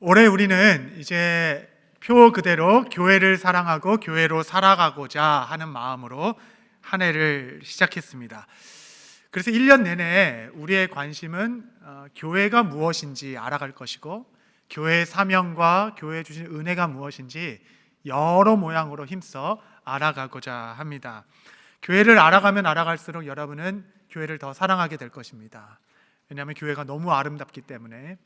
올해 우리는 이제 표 그대로 교회를 사랑하고 교회로 살아가고자 하는 마음으로 한 해를 시작했습니다. 그래서 1년 내내 우리의 관심은 교회가 무엇인지 알아갈 것이고, 교회의 사명과 교회에 주신 은혜가 무엇인지 여러 모양으로 힘써 알아가고자 합니다. 교회를 알아가면 알아갈수록 여러분은 교회를 더 사랑하게 될 것입니다. 왜냐하면 교회가 너무 아름답기 때문에,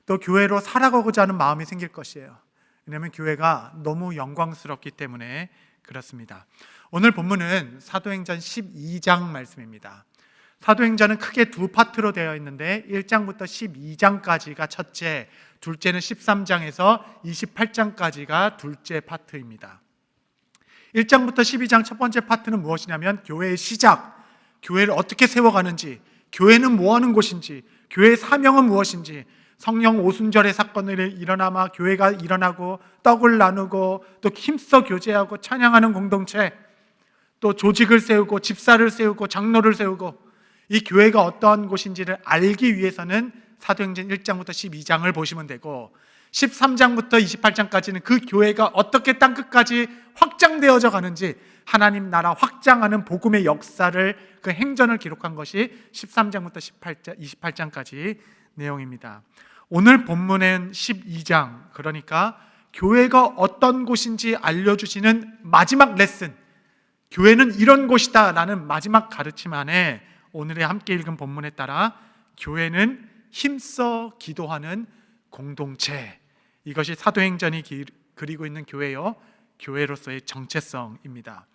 또 교회로 살아가고자 하는 마음이 생길 것이에요. 왜냐하면 교회가 너무 영광스럽기 때문에 그렇습니다. 오늘 본문은 사도행전 12장 말씀입니다. 사도행전은 크게 두 파트로 되어 있는데 1장부터 12장까지가 첫째, 둘째는 13장에서 28장까지가 둘째 파트입니다. 1장부터 12장 첫 번째 파트는 무엇이냐면 교회의 시작, 교회를 어떻게 세워가는지, 교회는 뭐하는 곳인지, 교회의 사명은 무엇인지, 성령 오순절의 사건이 일어나마 교회가 일어나고 떡을 나누고 또 힘써 교제하고 찬양하는 공동체, 또 조직을 세우고 집사를 세우고 장로를 세우고, 이 교회가 어떠한 곳인지를 알기 위해서는 사도행전 1장부터 12장을 보시면 되고, 13장부터 28장까지는 그 교회가 어떻게 땅끝까지 확장되어져 가는지, 하나님 나라 확장하는 복음의 역사를, 그 행전을 기록한 것이 13장부터 28장까지 내용입니다. 오늘 본문은 12장, 그러니까 교회가 어떤 곳인지 알려주시는 마지막 레슨, 교회는 이런 곳이다 라는 마지막 가르침 안에 오늘의 함께 읽은 본문에 따라 교회는 힘써 기도하는 공동체, 이것이 사도행전이 그리고 있는 교회요, 교회로서의 정체성입니다.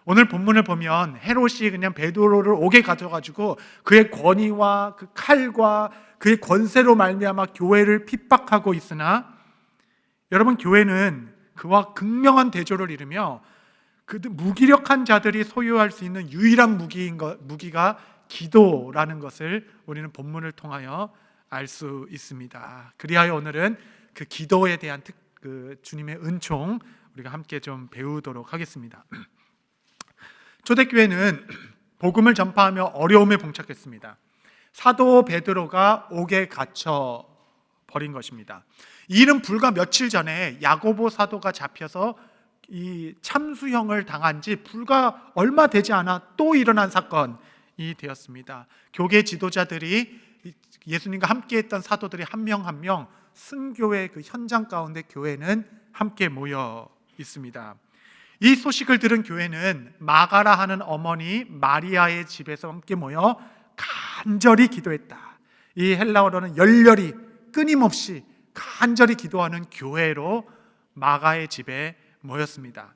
오늘 본문을 보면 헤롯이 그냥 베드로를 옥에 가져가지고 그의 권위와 그 칼과 그의 권세로 말미암아 교회를 핍박하고 있으나, 여러분, 교회는 그와 극명한 대조를 이루며 그 무기력한 자들이 소유할 수 있는 유일한 무기가 기도라는 것을 우리는 본문을 통하여 알 수 있습니다. 그리하여 오늘은 그 기도에 대한 주님의 은총 우리가 함께 좀 배우도록 하겠습니다. 초대교회는 복음을 전파하며 어려움에 봉착했습니다. 사도 베드로가 옥에 갇혀 버린 것입니다. 이 일은 불과 며칠 전에 야고보 사도가 잡혀서 이 참수형을 당한 지 불과 얼마 되지 않아 또 일어난 사건이 되었습니다. 교계 지도자들이 예수님과 함께했던 사도들이 한 명 한 명 순교의 그 현장 가운데 교회는 함께 모여 있습니다. 이 소식을 들은 교회는 마가라 하는 어머니 마리아의 집에서 함께 모여 간절히 기도했다. 이 헬라어로는 열렬히, 끊임없이 간절히 기도하는 교회로 마가의 집에 모였습니다.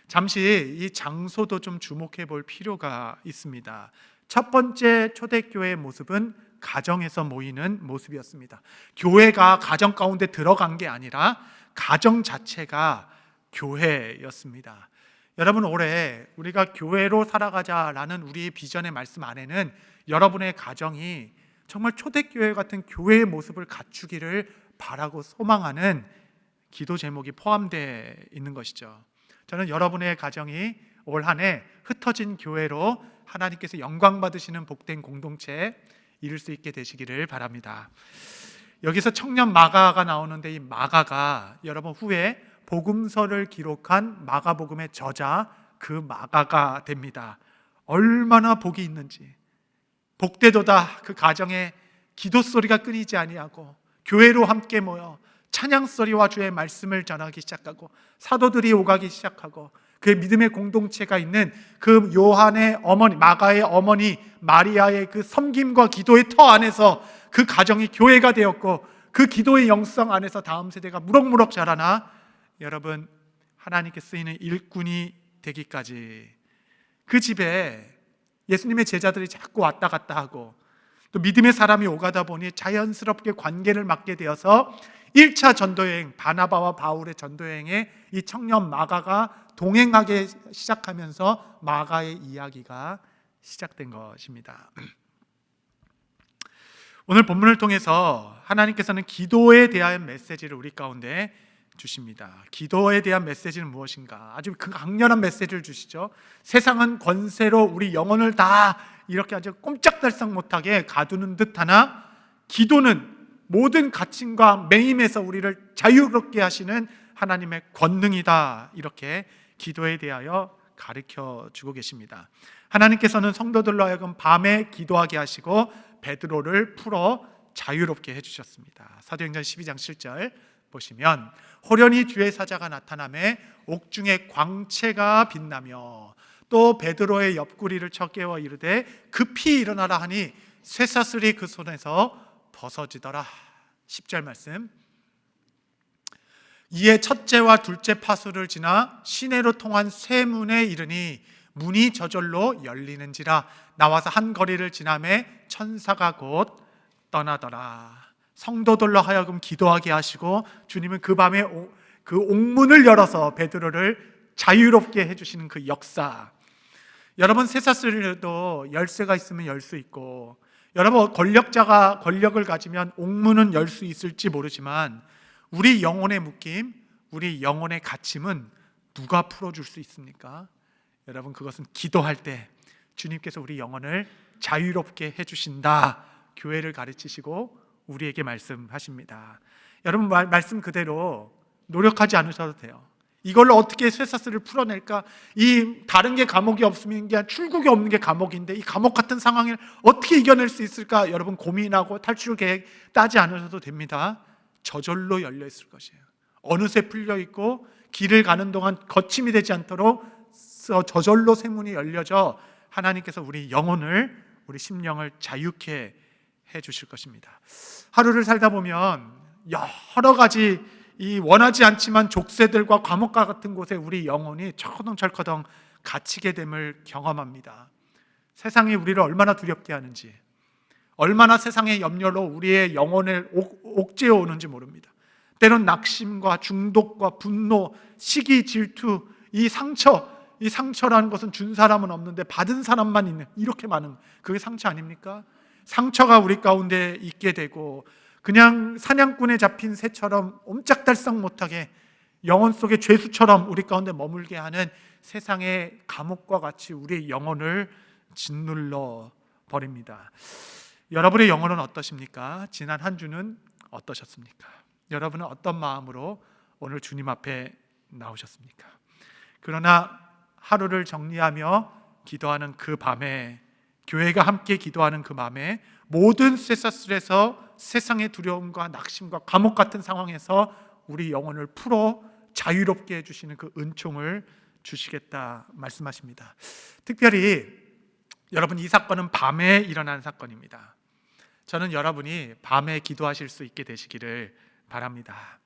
잠시 이 장소도 좀 주목해 볼 필요가 있습니다. 첫 번째 초대교회의 모습은 가정에서 모이는 모습이었습니다. 교회가 가정 가운데 들어간 게 아니라 가정 자체가 교회였습니다. 여러분, 올해 우리가 교회로 살아가자라는 우리의 비전의 말씀 안에는 여러분의 가정이 정말 초대교회 같은 교회의 모습을 갖추기를 바라고 소망하는 기도 제목이 포함되어 있는 것이죠. 저는 여러분의 가정이 올 한 해 흩어진 교회로 하나님께서 영광 받으시는 복된 공동체 이룰 수 있게 되시기를 바랍니다. 여기서 청년 마가가 나오는데, 이 마가가 여러분 후에 복음서를 기록한 마가복음의 저자, 그 마가가 됩니다. 얼마나 복이 있는지, 복되도다 그 가정에 기도 소리가 끊이지 아니하고 교회로 함께 모여 찬양 소리와 주의 말씀을 전하기 시작하고 사도들이 오가기 시작하고 그 믿음의 공동체가 있는 그 요한의 어머니, 마가의 어머니 마리아의 그 섬김과 기도의 터 안에서 그 가정이 교회가 되었고, 그 기도의 영성 안에서 다음 세대가 무럭무럭 자라나 여러분 하나님께 쓰이는 일꾼이 되기까지, 그 집에 예수님의 제자들이 자꾸 왔다 갔다 하고 또 믿음의 사람이 오가다 보니 자연스럽게 관계를 맺게 되어서 1차 전도여행, 바나바와 바울의 전도여행에 이 청년 마가가 동행하기 시작하면서 마가의 이야기가 시작된 것입니다. 오늘 본문을 통해서 하나님께서는 기도에 대한 메시지를 우리 가운데 주십니다. 기도에 대한 메시지는 무엇인가? 아주 강렬한 메시지를 주시죠. 세상은 권세로 우리 영혼을 다 이렇게 아주 꼼짝달싹 못하게 가두는 듯 하나, 기도는 모든 갇힘과 매임에서 우리를 자유롭게 하시는 하나님의 권능이다. 이렇게 기도에 대하여 가르쳐 주고 계십니다. 하나님께서는 성도들로 하여금 밤에 기도하게 하시고 베드로를 풀어 자유롭게 해주셨습니다. 사도행전 12장 7절 보시면 호련히 주의 사자가 나타나매 옥중에 광채가 빛나며 또 베드로의 옆구리를 쳐 깨워 이르되 급히 일어나라 하니 쇠사슬이 그 손에서 벗어지더라. 10절 말씀. 이에 첫째와 둘째 파수를 지나 시내로 통한 새 문에 이르니 문이 저절로 열리는지라. 나와서 한 거리를 지나매 천사가 곧 떠나더라. 성도들로 하여금 기도하게 하시고 주님은 그 밤에 그 옥문을 열어서 베드로를 자유롭게 해주시는 그 역사. 여러분, 쇠사슬도 열쇠가 있으면 열 수 있고, 여러분 권력자가 권력을 가지면 옥문은 열 수 있을지 모르지만 우리 영혼의 묶임, 우리 영혼의 갇힘은 누가 풀어줄 수 있습니까? 여러분, 그것은 기도할 때 주님께서 우리 영혼을 자유롭게 해주신다. 교회를 가르치시고 우리에게 말씀하십니다. 여러분, 말씀 그대로 노력하지 않으셔도 돼요. 이걸로 어떻게 쇠사슬을 풀어낼까? 이 다른 게 감옥이 없으면 그냥 출국이 없는 게 감옥인데 이 감옥 같은 상황을 어떻게 이겨낼 수 있을까? 여러분 고민하고 탈출 계획 따지 않으셔도 됩니다. 저절로 열려 있을 것이에요. 어느새 풀려 있고 길을 가는 동안 거침이 되지 않도록 저절로 쇠문이 열려져 하나님께서 우리 영혼을, 우리 심령을 자유케 해 주실 것입니다. 하루를 살다 보면 여러 가지 이 원하지 않지만 족쇄들과 감옥과 같은 곳에 우리 영혼이 철커덩철커덩 갇히게 됨을 경험합니다. 세상이 우리를 얼마나 두렵게 하는지, 얼마나 세상의 염려로 우리의 영혼을 옥죄어 오는지 모릅니다. 때론 낙심과 중독과 분노, 시기, 질투, 이 상처라는 것은 준 사람은 없는데 받은 사람만 있는, 이렇게 많은, 그게 상처 아닙니까? 상처가 우리 가운데 있게 되고 그냥 사냥꾼에 잡힌 새처럼 옴짝달싹 못하게 영혼 속의 죄수처럼 우리 가운데 머물게 하는 세상의 감옥과 같이 우리의 영혼을 짓눌러 버립니다. 여러분의 영혼은 어떠십니까? 지난 한 주는 어떠셨습니까? 여러분은 어떤 마음으로 오늘 주님 앞에 나오셨습니까? 그러나 하루를 정리하며 기도하는 그 밤에, 교회가 함께 기도하는 그 밤에 모든 쇠사슬에서 세상의 두려움과 낙심과 감옥 같은 상황에서 우리 영혼을 풀어 자유롭게 해주시는 그 은총을 주시겠다 말씀하십니다. 특별히 여러분, 이 사건은 밤에 일어난 사건입니다. 저는 여러분이 밤에 기도하실 수 있게 되시기를 바랍니다.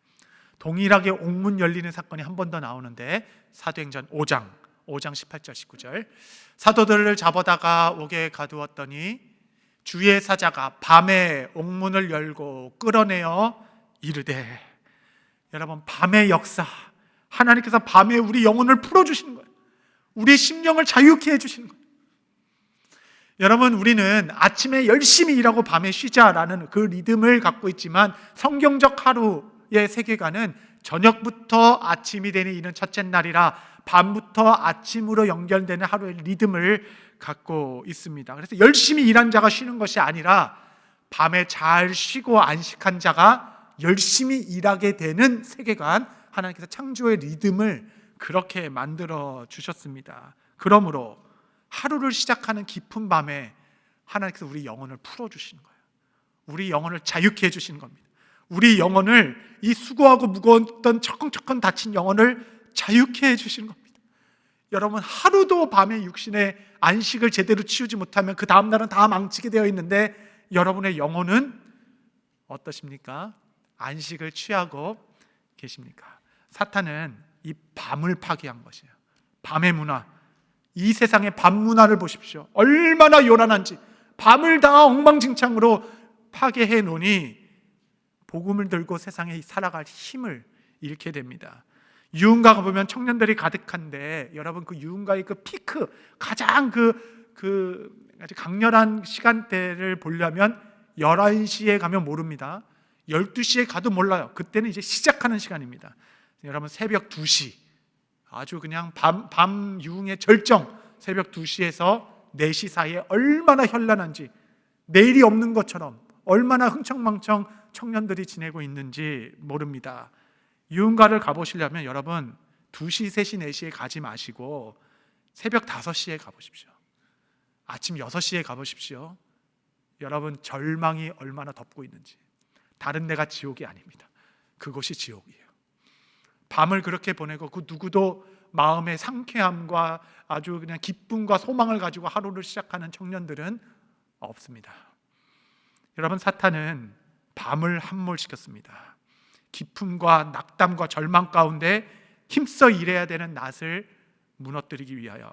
동일하게 옥문 열리는 사건이 한 번 더 나오는데 사도행전 5장 18절 19절. 사도들을 잡아다가 옥에 가두었더니 주의 사자가 밤에 옥문을 열고 끌어내어 이르되. 여러분, 밤의 역사, 하나님께서 밤에 우리 영혼을 풀어주시는 거예요. 우리 심령을 자유케 해주시는 거예요. 여러분, 우리는 아침에 열심히 일하고 밤에 쉬자라는 그 리듬을 갖고 있지만 성경적 하루의 세계관은 저녁부터 아침이 되는 이는 첫째 날이라 밤부터 아침으로 연결되는 하루의 리듬을 갖고 있습니다. 그래서 열심히 일한 자가 쉬는 것이 아니라 밤에 잘 쉬고 안식한 자가 열심히 일하게 되는 세계관, 하나님께서 창조의 리듬을 그렇게 만들어 주셨습니다. 그러므로 하루를 시작하는 깊은 밤에 하나님께서 우리 영혼을 풀어주시는 거예요. 우리 영혼을 자유케 해주시는 겁니다. 우리 영혼을, 이 수고하고 무거웠던 철컹철컹 다친 영혼을 자유케 해주시는 겁니다. 여러분, 하루도 밤에 육신의 안식을 제대로 치우지 못하면 그 다음날은 다 망치게 되어 있는데 여러분의 영혼은 어떠십니까? 안식을 취하고 계십니까? 사탄은 이 밤을 파괴한 것이에요. 밤의 문화, 이 세상의 밤 문화를 보십시오. 얼마나 요란한지 밤을 다 엉망진창으로 파괴해 놓으니 복음을 들고 세상에 살아갈 힘을 잃게 됩니다. 유흥가 가보면 청년들이 가득한데 여러분, 그 유흥가의 그 피크, 가장 아주 강렬한 시간대를 보려면 11시에 가면 모릅니다. 12시에 가도 몰라요. 그때는 이제 시작하는 시간입니다. 여러분, 새벽 2시, 아주 그냥 밤 유흥의 절정, 새벽 2시에서 4시 사이에 얼마나 현란한지, 내일이 없는 것처럼 얼마나 흥청망청 청년들이 지내고 있는지 모릅니다. 유흥가를 가보시려면 여러분 2시, 3시, 4시에 가지 마시고 새벽 5시에 가보십시오. 아침 6시에 가보십시오. 여러분 절망이 얼마나 덮고 있는지. 다른 데가 지옥이 아닙니다. 그곳이 지옥이에요. 밤을 그렇게 보내고 그 누구도 마음의 상쾌함과 아주 그냥 기쁨과 소망을 가지고 하루를 시작하는 청년들은 없습니다. 여러분, 사탄은 밤을 함몰시켰습니다. 기쁨과 낙담과 절망 가운데 힘써 일해야 되는 낫을 무너뜨리기 위하여.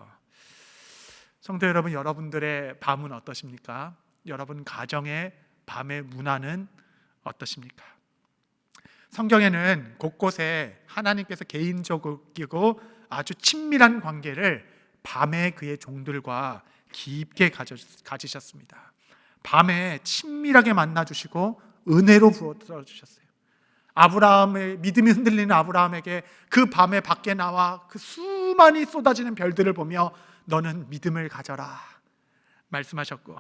성도 여러분, 여러분들의 밤은 어떠십니까? 여러분 가정의 밤의 문화는 어떠십니까? 성경에는 곳곳에 하나님께서 개인적이고 아주 친밀한 관계를 밤에 그의 종들과 깊게 가지셨습니다. 밤에 친밀하게 만나주시고 은혜로 부어주셨어요. 아브라함의 믿음이 흔들리는 아브라함에게 그 밤에 밖에 나와 그 수많이 쏟아지는 별들을 보며 너는 믿음을 가져라 말씀하셨고,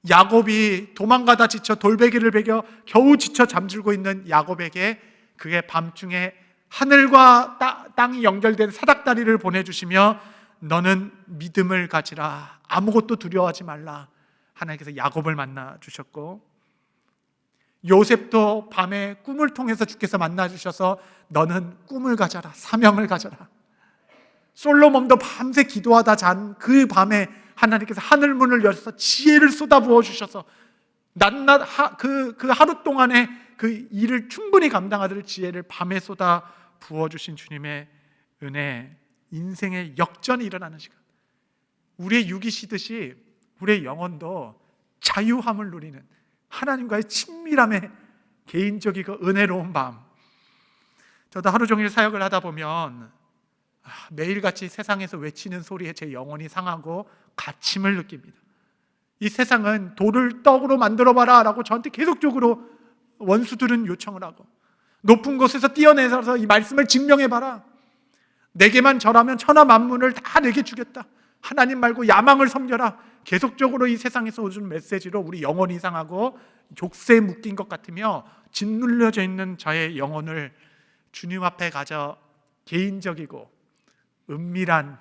야곱이 도망가다 지쳐 돌베개를 베겨 겨우 지쳐 잠들고 있는 야곱에게 그의 밤중에 하늘과 땅이 연결된 사닥다리를 보내주시며 너는 믿음을 가지라, 아무것도 두려워하지 말라 하나님께서 야곱을 만나 주셨고, 요셉도 밤에 꿈을 통해서 주께서 만나 주셔서 너는 꿈을 가져라, 사명을 가져라. 솔로몬도 밤새 기도하다 잔 그 밤에 하나님께서 하늘문을 열어서 지혜를 쏟아부어 주셔서 낮낮 그 하루 동안에 그 일을 충분히 감당하도록 지혜를 밤에 쏟아 부어주신 주님의 은혜, 인생의 역전이 일어나는 시간. 우리의 육이 쉬듯이 우리의 영혼도 자유함을 누리는 하나님과의 친밀함의 개인적이고 은혜로운 밤. 저도 하루 종일 사역을 하다 보면 매일같이 세상에서 외치는 소리에 제 영혼이 상하고 가침을 느낍니다. 이 세상은 돌을 떡으로 만들어봐라 라고 저한테 계속적으로 원수들은 요청을 하고, 높은 곳에서 뛰어내서 이 말씀을 증명해봐라, 내게만 절하면 천하 만문을 다 내게 주겠다, 하나님 말고 야망을 섬겨라, 계속적으로 이 세상에서 오는 메시지로 우리 영혼이 상하고 족쇄에 묶인 것 같으며 짓눌려져 있는 저의 영혼을 주님 앞에 가져 개인적이고 은밀한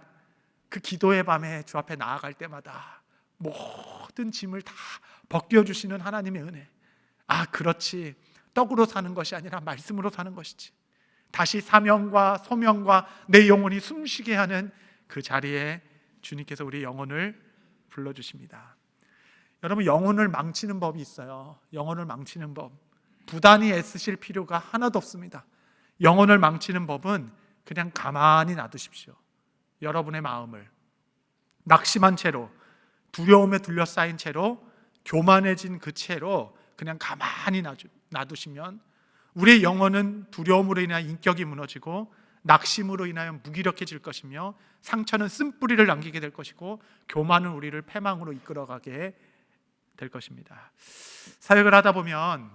그 기도의 밤에 주 앞에 나아갈 때마다 모든 짐을 다 벗겨주시는 하나님의 은혜. 그렇지, 떡으로 사는 것이 아니라 말씀으로 사는 것이지, 다시 사명과 소명과 내 영혼이 숨쉬게 하는 그 자리에 주님께서 우리 영혼을 불러주십니다. 여러분, 영혼을 망치는 법이 있어요. 영혼을 망치는 법, 부단히 애쓰실 필요가 하나도 없습니다. 영혼을 망치는 법은 그냥 가만히 놔두십시오. 여러분의 마음을 낙심한 채로, 두려움에 둘러싸인 채로, 교만해진 그 채로 그냥 가만히 놔두시면 우리의 영혼은 두려움으로 인하여 인격이 무너지고 낙심으로 인하여 무기력해질 것이며 상처는 쓴뿌리를 남기게 될 것이고 교만은 우리를 패망으로 이끌어가게 될 것입니다. 사역을 하다 보면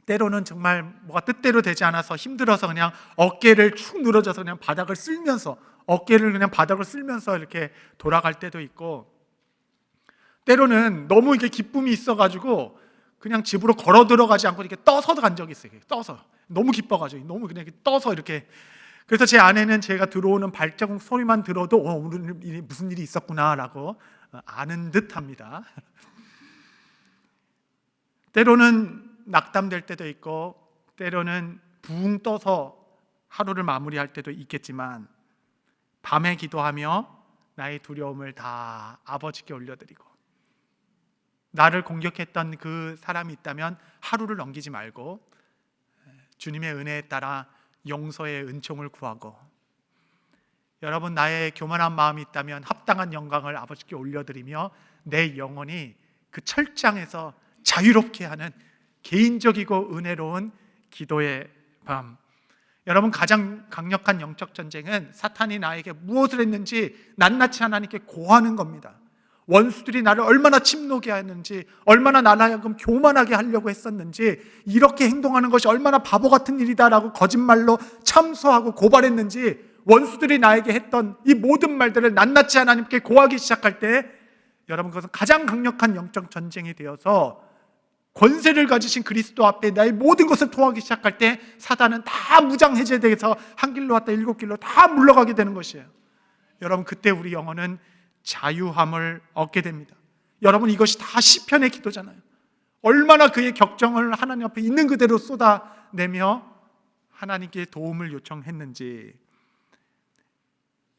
때로는 정말 뭐가 뜻대로 되지 않아서 힘들어서 그냥 어깨를 축 늘어져서 그냥 바닥을 쓸면서 이렇게 돌아갈 때도 있고, 때로는 너무 이게 기쁨이 있어가지고 그냥 집으로 걸어 들어가지 않고 이렇게 떠서 간 적이 있어요. 떠서 너무 기뻐가지고 너무 그냥 떠서 이렇게. 그래서 제 아내는 제가 들어오는 발자국 소리만 들어도 오늘 무슨 일이 있었구나라고 아는 듯합니다. 때로는 낙담될 때도 있고 때로는 붕 떠서 하루를 마무리할 때도 있겠지만, 밤에 기도하며 나의 두려움을 다 아버지께 올려드리고, 나를 공격했던 그 사람이 있다면 하루를 넘기지 말고 주님의 은혜에 따라 용서의 은총을 구하고, 여러분 나의 교만한 마음이 있다면 합당한 영광을 아버지께 올려드리며 내 영혼이 그 철장에서 자유롭게 하는 개인적이고 은혜로운 기도의 밤. 여러분, 가장 강력한 영적 전쟁은 사탄이 나에게 무엇을 했는지 낱낱이 하나님께 고하는 겁니다. 원수들이 나를 얼마나 침노게 하는지, 얼마나 나를 하여금 교만하게 하려고 했었는지, 이렇게 행동하는 것이 얼마나 바보 같은 일이다라고 거짓말로 참소하고 고발했는지, 원수들이 나에게 했던 이 모든 말들을 낱낱이 하나님께 고하기 시작할 때, 여러분 그것은 가장 강력한 영적 전쟁이 되어서 권세를 가지신 그리스도 앞에 나의 모든 것을 토하기 시작할 때 사단은 다 무장해제돼서 한 길로 왔다 일곱 길로 다 물러가게 되는 것이에요. 여러분, 그때 우리 영혼은 자유함을 얻게 됩니다. 여러분, 이것이 다 시편의 기도잖아요. 얼마나 그의 격정을 하나님 앞에 있는 그대로 쏟아내며 하나님께 도움을 요청했는지.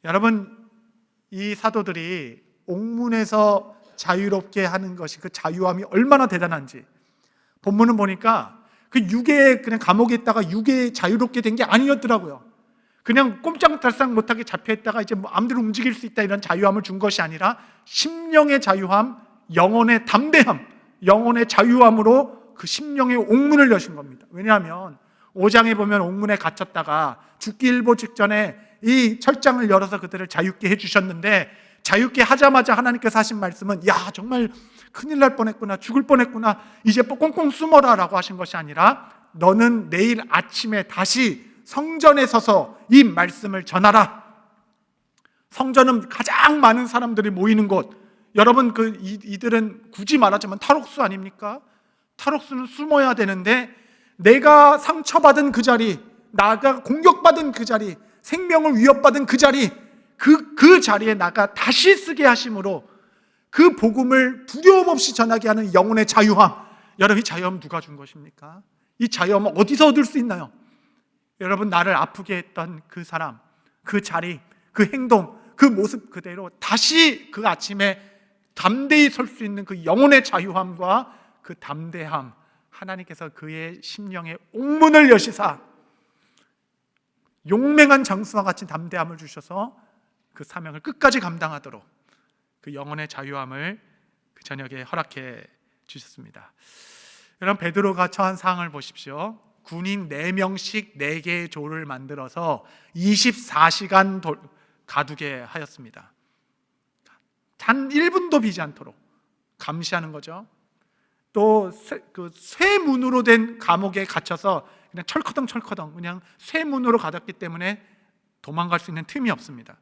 여러분, 이 사도들이 옥문에서 자유롭게 하는 것이, 그 자유함이 얼마나 대단한지 본문은 보니까 그 유괴, 그냥 감옥에 있다가 유괴 자유롭게 된 게 아니었더라고요. 그냥 꼼짝달싹 못하게 잡혀있다가 이제 뭐 마음대로 움직일 수 있다 이런 자유함을 준 것이 아니라 심령의 자유함, 영혼의 담대함, 영혼의 자유함으로 그 심령의 옥문을 여신 겁니다. 왜냐하면 5장에 보면 옥문에 갇혔다가 죽기 일보 직전에 이 철장을 열어서 그들을 자유케 해주셨는데, 자유케 하자마자 하나님께서 하신 말씀은 야, 정말 큰일 날 뻔했구나, 죽을 뻔했구나, 이제 꽁꽁 숨어라 라고 하신 것이 아니라 너는 내일 아침에 다시 성전에 서서 이 말씀을 전하라. 성전은 가장 많은 사람들이 모이는 곳. 여러분, 이들은 굳이 말하자면 탈옥수 아닙니까? 탈옥수는 숨어야 되는데 내가 상처받은 그 자리, 나가 공격받은 그 자리, 생명을 위협받은 그 자리, 그 자리에 나가 다시 쓰게 하심으로 그 복음을 두려움 없이 전하게 하는 영혼의 자유함. 여러분, 이 자유함 누가 준 것입니까? 이 자유함은 어디서 얻을 수 있나요? 여러분, 나를 아프게 했던 그 사람, 그 자리, 그 행동, 그 모습 그대로 다시 그 아침에 담대히 설 수 있는 그 영혼의 자유함과 그 담대함, 하나님께서 그의 심령의 옥문을 여시사 용맹한 장수와 같이 담대함을 주셔서 그 사명을 끝까지 감당하도록 그 영혼의 자유함을 그 저녁에 허락해 주셨습니다. 여러분, 베드로가 처한 상황을 보십시오. 군인 4명씩 4개의 조를 만들어서 24시간 가두게 하였습니다. 단 1분도 비지 않도록 감시하는 거죠. 또 쇠문으로 된 감옥에 갇혀서 그냥 철커덩 그냥 쇠문으로 가뒀기 때문에 도망갈 수 있는 틈이 없습니다.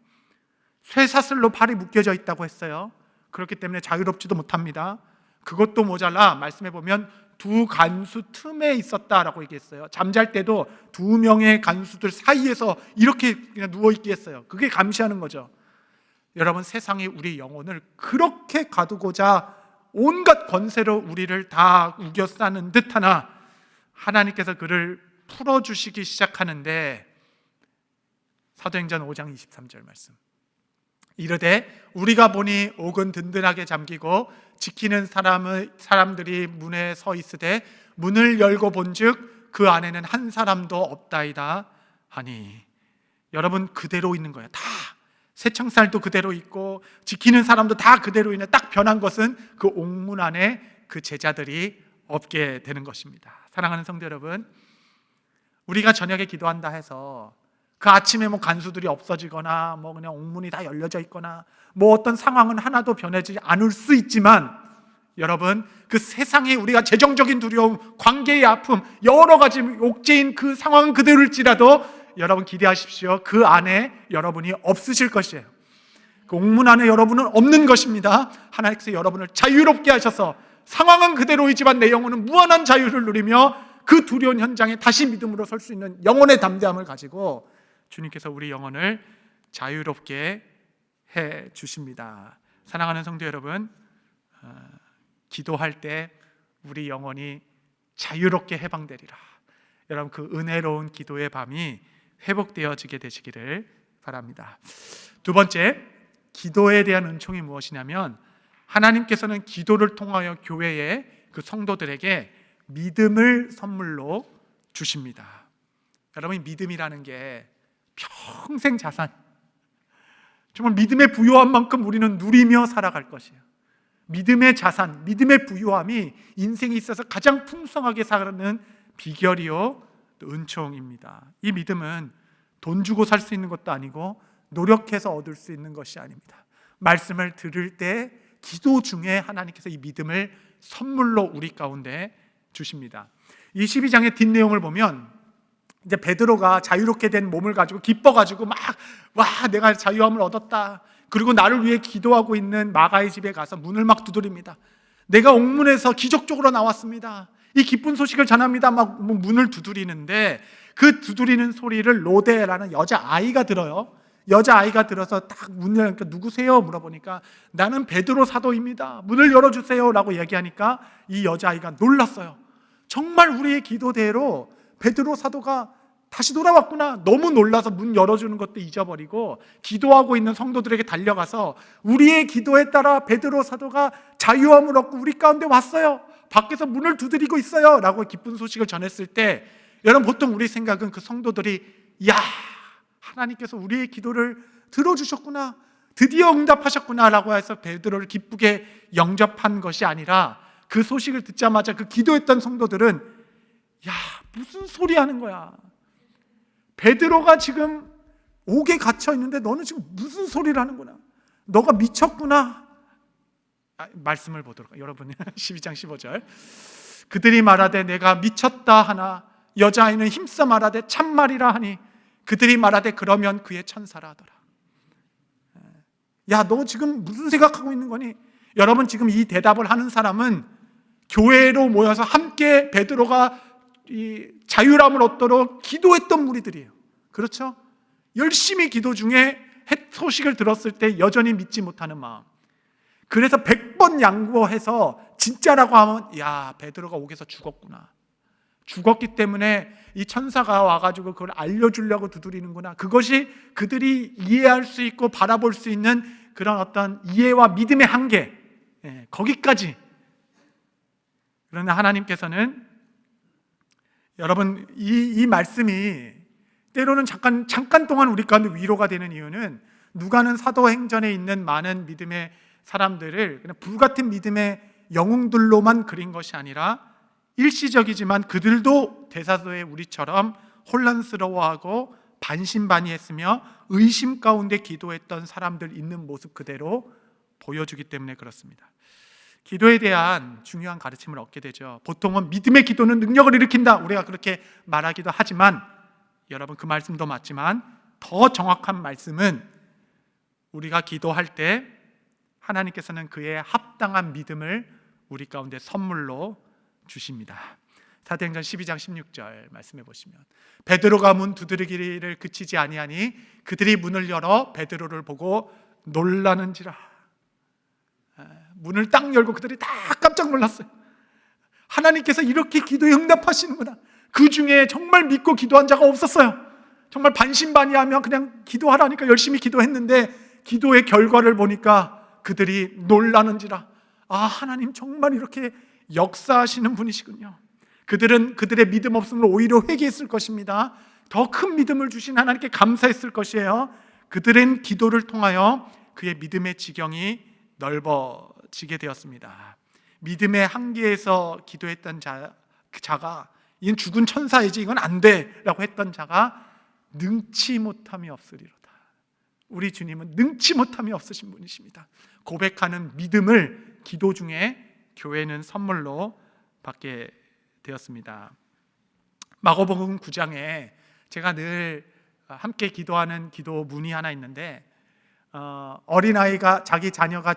쇠사슬로 팔이 묶여져 있다고 했어요. 그렇기 때문에 자유롭지도 못합니다. 그것도 모자라 말씀해 보면 2 간수 틈에 있었다라고 얘기했어요. 잠잘 때도 2명의 간수들 사이에서 이렇게 그냥 누워있게 했어요. 그게 감시하는 거죠. 여러분, 세상이 우리 영혼을 그렇게 가두고자 온갖 권세로 우리를 다 우겨싸는 듯하나 하나님께서 그를 풀어주시기 시작하는데, 사도행전 5장 23절 말씀, 이르되 우리가 보니 옥은 든든하게 잠기고 지키는 사람들이 문에 서 있으되 문을 열고 본즉 그 안에는 한 사람도 없다이다 하니. 여러분, 그대로 있는 거예요. 다 새창살도 그대로 있고 지키는 사람도 다 그대로 있는, 딱 변한 것은 그 옥문 안에 그 제자들이 없게 되는 것입니다. 사랑하는 성도 여러분, 우리가 저녁에 기도한다 해서 그 아침에 뭐 간수들이 없어지거나 뭐 그냥 옥문이 다 열려져 있거나 뭐 어떤 상황은 하나도 변하지 않을 수 있지만, 여러분, 그 세상에 우리가 재정적인 두려움, 관계의 아픔, 여러 가지 옥죄인 그 상황은 그대로일지라도 여러분 기대하십시오. 그 안에 여러분이 없으실 것이에요. 그 옥문 안에 여러분은 없는 것입니다. 하나님께서 여러분을 자유롭게 하셔서 상황은 그대로이지만 내 영혼은 무한한 자유를 누리며 그 두려운 현장에 다시 믿음으로 설 수 있는 영혼의 담대함을 가지고 주님께서 우리 영혼을 자유롭게 해 주십니다. 사랑하는 성도 여러분, 기도할 때 우리 영혼이 자유롭게 해방되리라. 여러분, 그 은혜로운 기도의 밤이 회복되어지게 되시기를 바랍니다. 두 번째, 기도에 대한 은총이 무엇이냐면, 하나님께서는 기도를 통하여 교회의 그 성도들에게 믿음을 선물로 주십니다. 여러분, 믿음이라는 게 평생 자산, 정말 믿음의 부요한 만큼 우리는 누리며 살아갈 것이에요. 믿음의 자산, 믿음의 부요함이 인생에 있어서 가장 풍성하게 사는 비결이요 또 은총입니다. 이 믿음은 돈 주고 살 수 있는 것도 아니고 노력해서 얻을 수 있는 것이 아닙니다. 말씀을 들을 때 기도 중에 하나님께서 이 믿음을 선물로 우리 가운데 주십니다. 이 12장의 뒷내용을 보면 이제 베드로가 자유롭게 된 몸을 가지고 기뻐가지고 막 와, 내가 자유함을 얻었다. 그리고 나를 위해 기도하고 있는 마가의 집에 가서 문을 막 두드립니다. 내가 옥문에서 기적적으로 나왔습니다. 이 기쁜 소식을 전합니다. 막 문을 두드리는데 그 두드리는 소리를 로데라는 여자아이가 들어요. 여자아이가 들어서 딱 문을 열니까 누구세요? 물어보니까 나는 베드로 사도입니다. 문을 열어주세요 라고 얘기하니까 이 여자아이가 놀랐어요. 정말 우리의 기도대로 베드로 사도가 다시 돌아왔구나. 너무 놀라서 문 열어주는 것도 잊어버리고 기도하고 있는 성도들에게 달려가서 우리의 기도에 따라 베드로 사도가 자유함을 얻고 우리 가운데 왔어요. 밖에서 문을 두드리고 있어요 라고 기쁜 소식을 전했을 때 여러분 보통 우리 생각은 그 성도들이 야 하나님께서 우리의 기도를 들어주셨구나, 드디어 응답하셨구나 라고 해서 베드로를 기쁘게 영접한 것이 아니라 그 소식을 듣자마자 그 기도했던 성도들은 야 무슨 소리 하는 거야, 베드로가 지금 옥에 갇혀 있는데 너는 지금 무슨 소리를 하는구나, 너가 미쳤구나. 말씀을 보도록 여러분 12장 15절 그들이 말하되 내가 미쳤다 하나 여자아이는 힘써 말하되 참말이라 하니 그들이 말하되 그러면 그의 천사라 하더라. 야 너 지금 무슨 생각하고 있는 거니? 여러분 지금 이 대답을 하는 사람은 교회로 모여서 함께 베드로가 이 자유함을 얻도록 기도했던 무리들이에요. 그렇죠? 열심히 기도 중에 소식을 들었을 때 여전히 믿지 못하는 마음. 그래서 100번 양보해서 진짜라고 하면 야 베드로가 옥에서 죽었구나, 죽었기 때문에 이 천사가 와가지고 그걸 알려주려고 두드리는구나. 그것이 그들이 이해할 수 있고 바라볼 수 있는 그런 어떤 이해와 믿음의 한계, 거기까지. 그러나 하나님께서는 여러분 이 말씀이 때로는 잠깐 동안 우리 가운데 위로가 되는 이유는 누가는 사도행전에 있는 많은 믿음의 사람들을 그냥 불같은 믿음의 영웅들로만 그린 것이 아니라 일시적이지만 그들도 대사도의 우리처럼 혼란스러워하고 반신반의했으며 의심 가운데 기도했던 사람들 있는 모습 그대로 보여주기 때문에 그렇습니다. 기도에 대한 중요한 가르침을 얻게 되죠. 보통은 믿음의 기도는 능력을 일으킨다, 우리가 그렇게 말하기도 하지만 여러분 그 말씀도 맞지만 더 정확한 말씀은 우리가 기도할 때 하나님께서는 그에 합당한 믿음을 우리 가운데 선물로 주십니다. 사도행전 12장 16절 말씀해 보시면 베드로가 문 두드리기를 그치지 아니하니 그들이 문을 열어 베드로를 보고 놀라는지라. 문을 딱 열고 그들이 다 깜짝 놀랐어요. 하나님께서 이렇게 기도에 응답하시는구나. 그 중에 정말 믿고 기도한 자가 없었어요. 정말 반신반의하며 그냥 기도하라니까 열심히 기도했는데 기도의 결과를 보니까 그들이 놀라는지라. 아 하나님 정말 이렇게 역사하시는 분이시군요. 그들은 그들의 믿음 없음을 오히려 회개했을 것입니다. 더 큰 믿음을 주신 하나님께 감사했을 것이에요. 그들은 기도를 통하여 그의 믿음의 지경이 넓어지게 되었습니다. 믿음의 한계에서 기도했던 자가 이건 죽은 천사이지 이건 안 돼 라고 했던 자가 능치 못함이 없으리로다. 우리 주님은 능치 못함이 없으신 분이십니다. 고백하는 믿음을 기도 중에 교회는 선물로 받게 되었습니다. 마가복음 9장에 제가 늘 함께 기도하는 기도문이 하나 있는데 어린아이가 자기 자녀가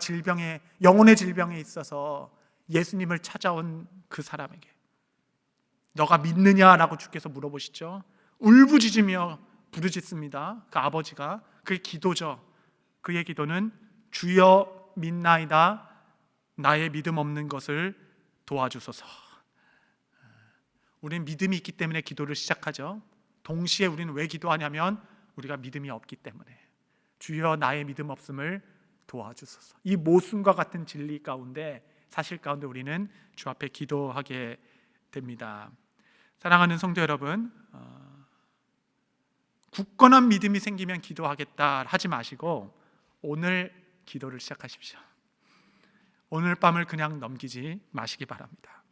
영혼의 질병에 있어서 예수님을 찾아온 그 사람에게 너가 믿느냐라고 주께서 물어보시죠. 울부짖으며 부르짖습니다. 그 아버지가. 그게 기도죠. 그의 기도는 주여 믿나이다 나의 믿음 없는 것을 도와주소서. 우리는 믿음이 있기 때문에 기도를 시작하죠. 동시에 우리는 왜 기도하냐면 우리가 믿음이 없기 때문에 주여 나의 믿음 없음을 도와주소서. 이 모순과 같은 진리 가운데 사실 가운데 우리는 주 앞에 기도하게 됩니다. 사랑하는 성도 여러분, 굳건한 믿음이 생기면 기도하겠다 하지 마시고 오늘 기도를 시작하십시오. 오늘 밤을 그냥 넘기지 마시기 바랍니다.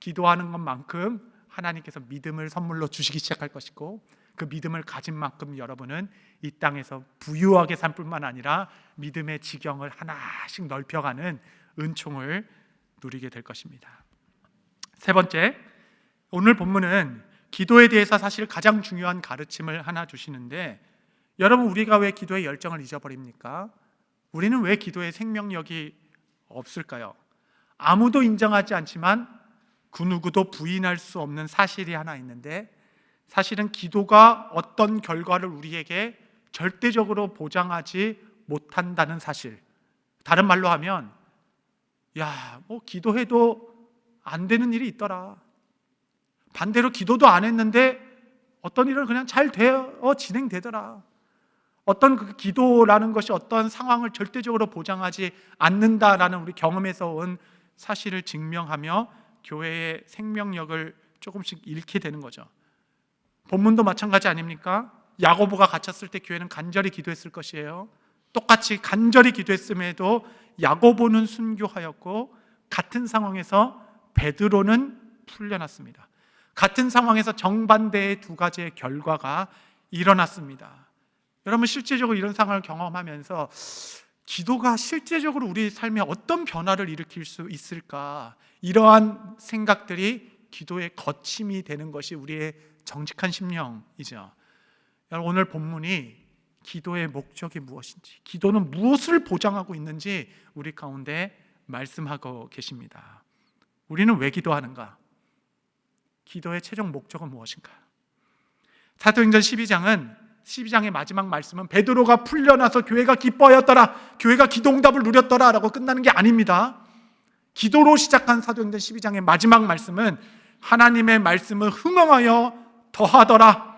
기도하는 것만큼 하나님께서 믿음을 선물로 주시기 시작할 것이고 그 믿음을 가진 만큼 여러분은 이 땅에서 부유하게 살 뿐만 아니라 믿음의 지경을 하나씩 넓혀가는 은총을 누리게 될 것입니다. 세 번째, 오늘 본문은 기도에 대해서 사실 가장 중요한 가르침을 하나 주시는데 여러분 우리가 왜 기도의 열정을 잊어버립니까? 우리는 왜 기도의 생명력이 없을까요? 아무도 인정하지 않지만 그 누구도 부인할 수 없는 사실이 하나 있는데, 사실은 기도가 어떤 결과를 우리에게 절대적으로 보장하지 못한다는 사실. 다른 말로 하면, 기도해도 안 되는 일이 있더라. 반대로 기도도 안 했는데 어떤 일은 그냥 잘 진행되더라. 어떤 그 기도라는 것이 어떤 상황을 절대적으로 보장하지 않는다라는 우리 경험에서 온 사실을 증명하며 교회의 생명력을 조금씩 잃게 되는 거죠. 본문도 마찬가지 아닙니까? 야고보가 갇혔을 때 교회는 간절히 기도했을 것이에요. 똑같이 간절히 기도했음에도 야고보는 순교하였고, 같은 상황에서 베드로는 풀려났습니다. 같은 상황에서 정반대의 두 가지의 결과가 일어났습니다. 여러분, 실제적으로 이런 상황을 경험하면서 기도가 실제적으로 우리 삶에 어떤 변화를 일으킬 수 있을까, 이러한 생각들이 기도의 거침이 되는 것이 우리의 정직한 심령이죠. 오늘 본문이 기도의 목적이 무엇인지, 기도는 무엇을 보장하고 있는지 우리 가운데 말씀하고 계십니다. 우리는 왜 기도하는가? 기도의 최종 목적은 무엇인가? 사도행전 12장의 마지막 말씀은 베드로가 풀려나서 교회가 기뻐하였더라, 교회가 기도응답을 누렸더라 라고 끝나는 게 아닙니다. 기도로 시작한 사도행전 12장의 마지막 말씀은 하나님의 말씀을 흥황하여 더하더라.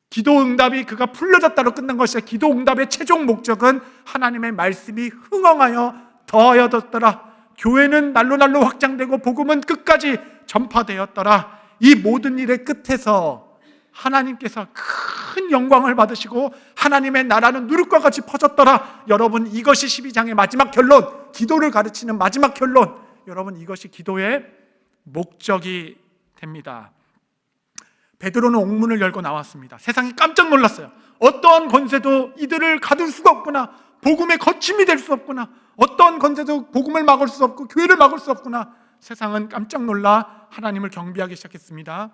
기도응답이 그가 풀려졌다로 끝난 것이야. 기도응답의 최종 목적은 하나님의 말씀이 흥황하여 더하여졌더라. 교회는 날로 확장되고 복음은 끝까지 전파되었더라. 이 모든 일의 끝에서 하나님께서 큰 영광을 받으시고 하나님의 나라는 누룩과 같이 퍼졌더라. 여러분, 이것이 12장의 마지막 결론, 기도를 가르치는 마지막 결론, 여러분, 이것이 기도의 목적이 됩니다. 베드로는 옥문을 열고 나왔습니다. 세상이 깜짝 놀랐어요. 어떠한 권세도 이들을 가둘 수가 없구나. 복음의 거침이 될 수 없구나. 어떠한 권세도 복음을 막을 수 없고 교회를 막을 수 없구나. 세상은 깜짝 놀라 하나님을 경배하기 시작했습니다.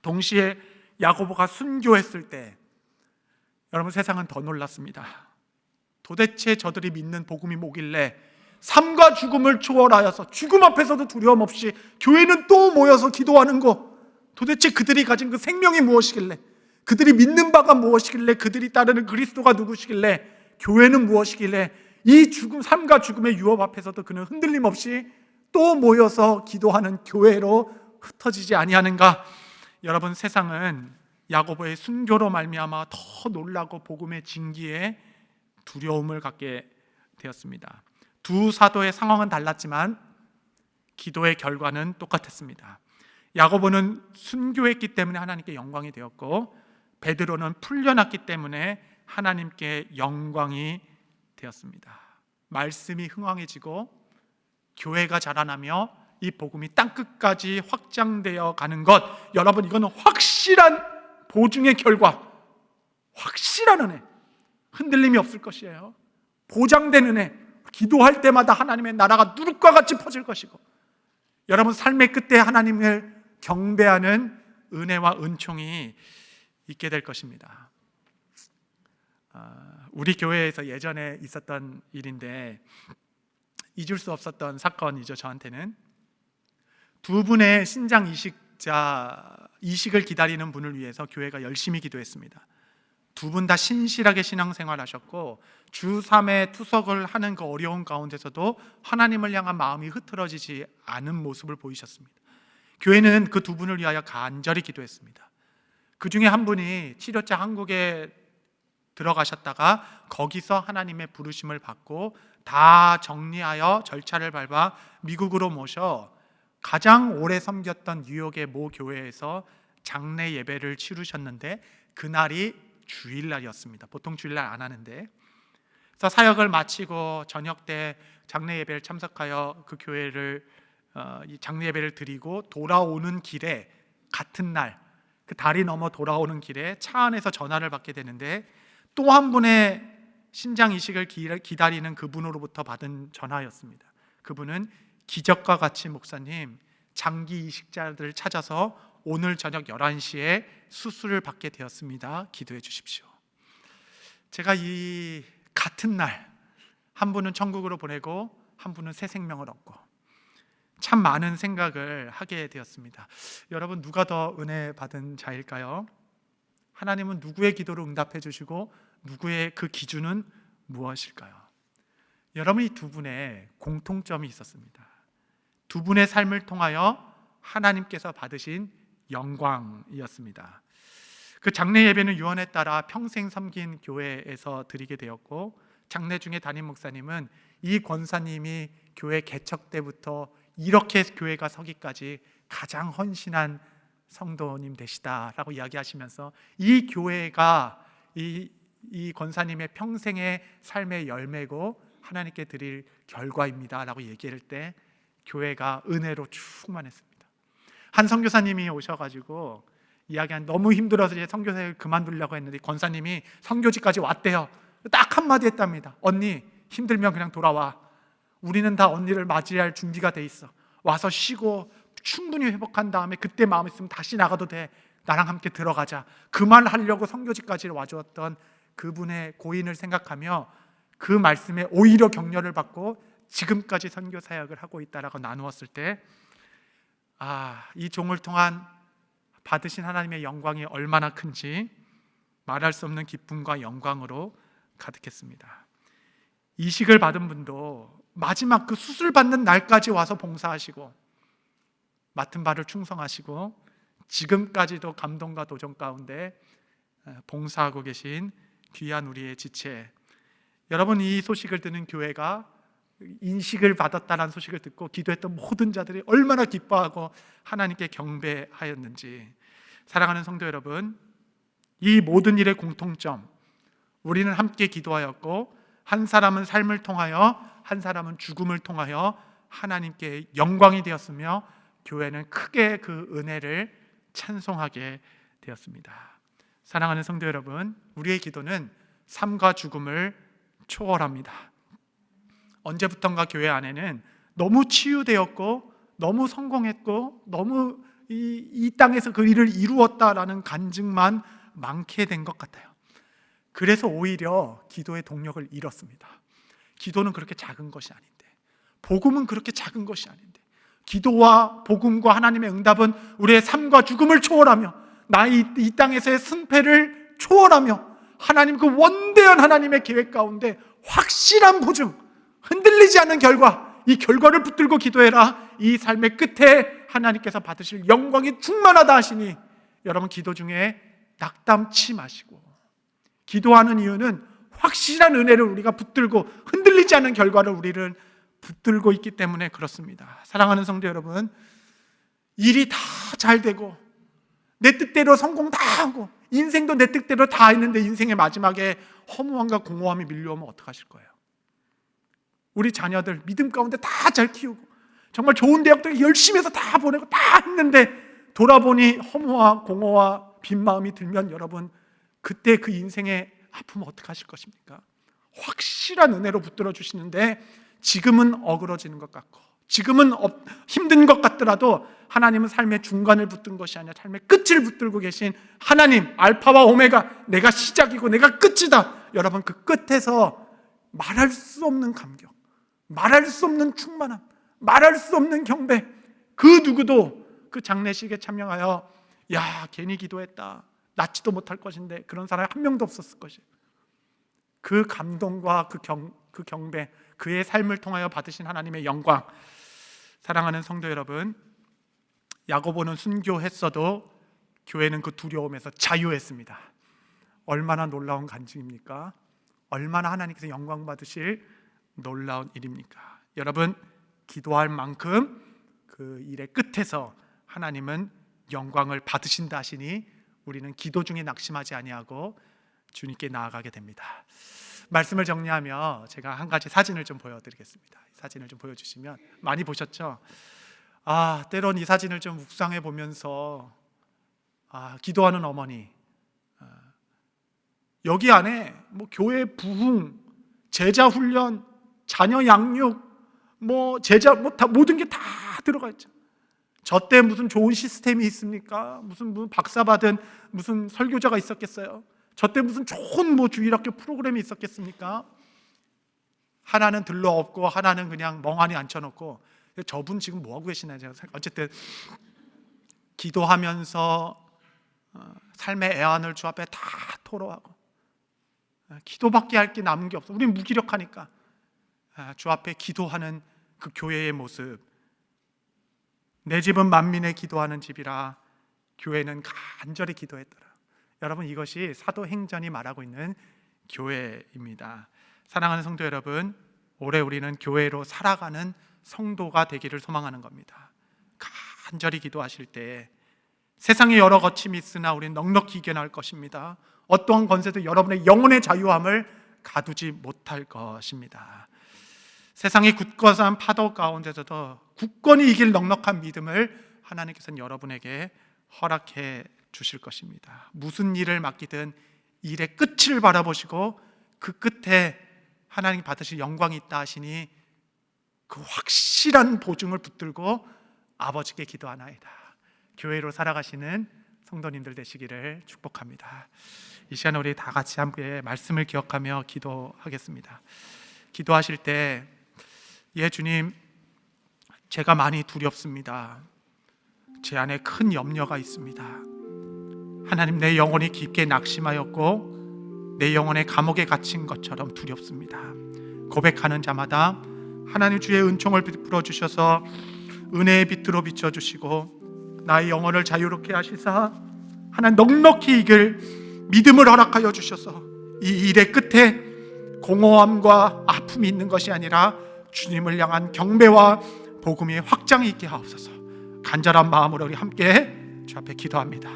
동시에 야고보가 순교했을 때 여러분, 세상은 더 놀랐습니다. 도대체 저들이 믿는 복음이 뭐길래 삶과 죽음을 초월하여서 죽음 앞에서도 두려움 없이 교회는 또 모여서 기도하는 거, 도대체 그들이 가진 그 생명이 무엇이길래, 그들이 믿는 바가 무엇이길래, 그들이 따르는 그리스도가 누구시길래, 교회는 무엇이길래 이 죽음, 삶과 죽음의 유업 앞에서도 그는 흔들림 없이 또 모여서 기도하는 교회로 흩어지지 아니하는가? 여러분, 세상은 야고보의 순교로 말미암아 더 놀라고 복음의 진기에 두려움을 갖게 되었습니다. 두 사도의 상황은 달랐지만 기도의 결과는 똑같았습니다. 야고보는 순교했기 때문에 하나님께 영광이 되었고, 베드로는 풀려났기 때문에 하나님께 영광이 되었습니다. 말씀이 흥왕해지고 교회가 자라나며 이 복음이 땅끝까지 확장되어 가는 것, 여러분, 이거는 확실한 보증의 결과, 확실한 은혜, 흔들림이 없을 것이에요. 보장된 은혜, 기도할 때마다 하나님의 나라가 누룩과 같이 퍼질 것이고, 여러분, 삶의 끝에 하나님을 경배하는 은혜와 은총이 있게 될 것입니다. 우리 교회에서 예전에 있었던 일인데 잊을 수 없었던 사건이죠. 저한테는 두 분의 신장 이식을 기다리는 분을 위해서 교회가 열심히 기도했습니다. 두 분 다 신실하게 신앙생활하셨고 주 3회 투석을 하는 그 어려운 가운데서도 하나님을 향한 마음이 흐트러지지 않은 모습을 보이셨습니다. 교회는 그 두 분을 위하여 간절히 기도했습니다. 그 중에 한 분이 치료차 한국에 들어가셨다가 거기서 하나님의 부르심을 받고 다 정리하여 절차를 밟아 미국으로 모셔 가장 오래 섬겼던 뉴욕의 모 교회에서 장례 예배를 치르셨는데 그날이 주일날이었습니다. 보통 주일날 안 하는데, 그래서 사역을 마치고 저녁 때 장례 예배를 참석하여 그 교회를 이 장례 예배를 드리고 돌아오는 길에, 같은 날 그 다리 넘어 돌아오는 길에 차 안에서 전화를 받게 되는데 또 한 분의 신장 이식을 기다리는 그분으로부터 받은 전화였습니다. 그분은 기적과 같이 목사님, 장기 이식자들을 찾아서 오늘 저녁 11시에 수술을 받게 되었습니다. 기도해 주십시오. 제가 이 같은 날 한 분은 천국으로 보내고 한 분은 새 생명을 얻고, 참 많은 생각을 하게 되었습니다. 여러분, 누가 더 은혜 받은 자일까요? 하나님은 누구의 기도를 응답해 주시고 누구의 그 기준은 무엇일까요? 여러분, 이 두 분의 공통점이 있었습니다. 두 분의 삶을 통하여 하나님께서 받으신 영광이었습니다. 그 장례 예배는 유언에 따라 평생 섬긴 교회에서 드리게 되었고, 장례 중에 담임 목사님은 이 권사님이 교회 개척 때부터 이렇게 교회가 서기까지 가장 헌신한 성도님 되시다라고 이야기하시면서 이 교회가 이 권사님의 평생의 삶의 열매고 하나님께 드릴 결과입니다라고 얘기할 때 교회가 은혜로 충만했습니다. 한 선교사님이 오셔가지고 이야기한, 너무 힘들어서 이제 선교사를 그만두려고 했는데 권사님이 선교지까지 왔대요. 딱 한마디 했답니다. 언니, 힘들면 그냥 돌아와. 우리는 다 언니를 맞이할 준비가 돼 있어. 와서 쉬고 충분히 회복한 다음에 그때 마음 있으면 다시 나가도 돼. 나랑 함께 들어가자. 그 말 하려고 선교지까지 와주었던 그분의 고인을 생각하며 그 말씀에 오히려 격려를 받고 지금까지 선교 사역을 하고 있다라고 나누었을 때, 이 종을 통한 받으신 하나님의 영광이 얼마나 큰지 말할 수 없는 기쁨과 영광으로 가득했습니다. 이식을 받은 분도 마지막 그 수술 받는 날까지 와서 봉사하시고 맡은 바를 충성하시고 지금까지도 감동과 도전 가운데 봉사하고 계신 귀한 우리의 지체, 여러분, 이 소식을 듣는 교회가 인식을 받았다는 소식을 듣고 기도했던 모든 자들이 얼마나 기뻐하고 하나님께 경배하였는지. 사랑하는 성도 여러분, 이 모든 일의 공통점, 우리는 함께 기도하였고 한 사람은 삶을 통하여, 한 사람은 죽음을 통하여 하나님께 영광이 되었으며 교회는 크게 그 은혜를 찬송하게 되었습니다. 사랑하는 성도 여러분, 우리의 기도는 삶과 죽음을 초월합니다. 언제부턴가 교회 안에는 너무 치유되었고 너무 성공했고 너무 이 땅에서 그 일을 이루었다라는 간증만 많게 된 것 같아요. 그래서 오히려 기도의 동력을 잃었습니다. 기도는 그렇게 작은 것이 아닌데, 복음은 그렇게 작은 것이 아닌데, 기도와 복음과 하나님의 응답은 우리의 삶과 죽음을 초월하며 이 땅에서의 승패를 초월하며 하나님, 그 원대한 하나님의 계획 가운데 확실한 보증, 흔들리지 않는 결과, 이 결과를 붙들고 기도해라. 이 삶의 끝에 하나님께서 받으실 영광이 충만하다 하시니, 여러분, 기도 중에 낙담치 마시고, 기도하는 이유는 확실한 은혜를 우리가 붙들고 흔들리지 않는 결과를 우리를 붙들고 있기 때문에 그렇습니다. 사랑하는 성도 여러분, 일이 다 잘 되고 내 뜻대로 성공 다 하고 인생도 내 뜻대로 다 했는데 인생의 마지막에 허무함과 공허함이 밀려오면 어떡하실 거예요? 우리 자녀들 믿음 가운데 다 잘 키우고 정말 좋은 대학들 열심히 해서 다 보내고 다 했는데 돌아보니 허무와 공허와 빈 마음이 들면, 여러분, 그때 그 인생의 아픔은 어떡하실 것입니까? 확실한 은혜로 붙들어 주시는데 지금은 어그러지는 것 같고 지금은 힘든 것 같더라도 하나님은 삶의 중간을 붙든 것이 아니라 삶의 끝을 붙들고 계신 하나님, 알파와 오메가, 내가 시작이고 내가 끝이다. 여러분, 그 끝에서 말할 수 없는 감격, 말할 수 없는 충만함, 말할 수 없는 경배, 그 누구도 그 장례식에 참여하여 괜히 기도했다, 낫지도 못할 것인데 그런 사람이 한 명도 없었을 것이에요. 그 감동과 그 경배, 그의 삶을 통하여 받으신 하나님의 영광. 사랑하는 성도 여러분, 야고보는 순교했어도 교회는 그 두려움에서 자유했습니다. 얼마나 놀라운 간증입니까? 얼마나 하나님께서 영광 받으실 놀라운 일입니까? 여러분, 기도할 만큼 그 일의 끝에서 하나님은 영광을 받으신다 하시니 우리는 기도 중에 낙심하지 아니하고 주님께 나아가게 됩니다. 말씀을 정리하며 제가 한 가지 사진을 좀 보여드리겠습니다. 사진을 좀 보여주시면, 많이 보셨죠? 때론 이 사진을 좀 묵상해 보면서 기도하는 어머니, 여기 안에 교회 부흥, 제자 훈련, 자녀 양육, 제자 모든 게 다 들어가 있죠. 저 때 무슨 좋은 시스템이 있습니까? 무슨 박사 받은 무슨 설교자가 있었겠어요? 저 때 무슨 좋은 주일학교 프로그램이 있었겠습니까? 하나는 들러엎고 하나는 그냥 멍하니 앉혀놓고, 저분 지금 뭐하고 계시나요? 어쨌든 기도하면서 삶의 애환을 주 앞에 다 토로하고, 기도밖에 할 게 남은 게 없어. 우린 무기력하니까 주 앞에 기도하는 그 교회의 모습. 내 집은 만민의 기도하는 집이라 교회는 간절히 기도했더라. 여러분, 이것이 사도행전이 말하고 있는 교회입니다. 사랑하는 성도 여러분, 올해 우리는 교회로 살아가는 성도가 되기를 소망하는 겁니다. 간절히 기도하실 때 세상에 여러 거침이 있으나 우리는 넉넉히 이겨낼 것입니다. 어떠한 권세도 여러분의 영혼의 자유함을 가두지 못할 것입니다. 세상의 굳건한 파도 가운데서도 굳건히 이길 넉넉한 믿음을 하나님께서는 여러분에게 허락해 주실 것입니다. 무슨 일을 맡기든 일의 끝을 바라보시고 그 끝에 하나님 받으실 영광이 있다 하시니 그 확실한 보증을 붙들고 아버지께 기도하나이다. 교회로 살아가시는 성도님들 되시기를 축복합니다. 이 시간 우리 다 같이 함께 말씀을 기억하며 기도하겠습니다. 기도하실 때, 예 주님, 제가 많이 두렵습니다. 제 안에 큰 염려가 있습니다. 하나님, 내 영혼이 깊게 낙심하였고 내 영혼의 감옥에 갇힌 것처럼 두렵습니다. 고백하는 자마다 하나님 주의 은총을 베풀어 주셔서 은혜의 빛으로 비춰주시고 나의 영혼을 자유롭게 하시사 하나님 넉넉히 이길 믿음을 허락하여 주셔서 이 일의 끝에 공허함과 아픔이 있는 것이 아니라 주님을 향한 경배와 복음의 확장이 있게 하옵소서. 간절한 마음으로 우리 함께 주 앞에 기도합니다.